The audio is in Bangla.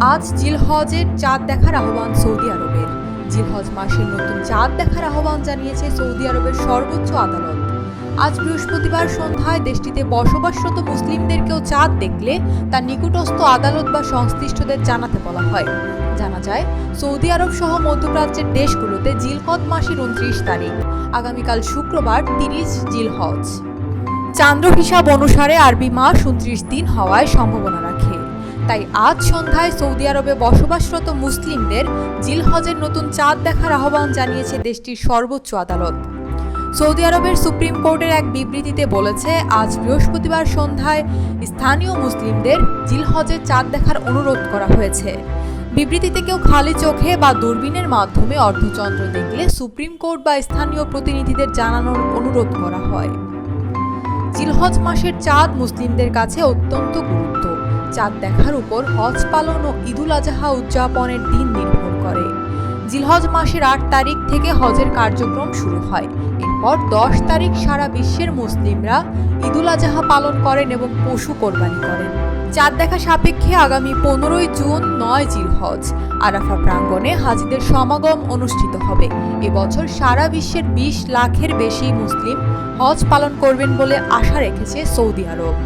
আজ জিলহজের চাঁদ দেখার আহ্বান সৌদি আরবের। জিলহজ মাসের নতুন চাঁদ দেখার আহ্বান জানিয়েছে সৌদি আরবের সর্বোচ্চ আদালত। আজ বৃহস্পতিবার সন্ধ্যায় দেশটিতে বসবাসরত মুসলিমদেরকেও চাঁদ দেখলে তা নিকটস্থ আদালত বা সংশ্লিষ্টদের জানাতে বলা হয়। জানা যায়, সৌদি আরব সহ মধ্যপ্রাচ্যের দেশগুলোতে জিলকদ মাসের 29 তারিখ, আগামীকাল শুক্রবার 30 জিলহজ। চান্দ্র হিসাব অনুসারে আরবি মাস 29 দিন হওয়ায় সম্ভাবনা রাখে। তাই আজ সন্ধ্যায় সৌদি আরবে বসবাসরত মুসলিমদের জিলহজের নতুন চাঁদ দেখার আহ্বান জানিয়েছে দেশটির সর্বোচ্চ আদালত। সৌদি আরবের সুপ্রিম কোর্টের এক বিবৃতিতে বলেছে, আজ বৃহস্পতিবার সন্ধ্যায় স্থানীয় মুসলিমদের জিলহজের চাঁদ দেখার অনুরোধ করা হয়েছে। বিবৃতিতে কেউ খালি চোখে বা দূরবীনের মাধ্যমে অর্ধচন্দ্র দেখলে সুপ্রিম কোর্ট বা স্থানীয় প্রতিনিধিদের জানানোর অনুরোধ করা হয়। জিলহজ মাসের চাঁদ মুসলিমদের কাছে অত্যন্ত গুরুত্ব। চাঁদ দেখার উপর হজ পালন ও ঈদুল আজহা উদযাপনের দিন নির্ভর করে। জিলহজ মাসের 8 তারিখ থেকে হজের কার্যক্রম শুরু হয়। এরপর 10 তারিখ সারা বিশ্বের মুসলিমরা ঈদুল আজহা পালন করেন এবং পশু কোরবানি করেন। চাঁদ দেখা সাপেক্ষে আগামী 15 জুন 9 জিলহজ আরাফা প্রাঙ্গণে হাজিদের সমাগম অনুষ্ঠিত হবে। এবছর সারা বিশ্বের 20 লাখের বেশি মুসলিম হজ পালন করবেন বলে আশা রেখেছে সৌদি আরব।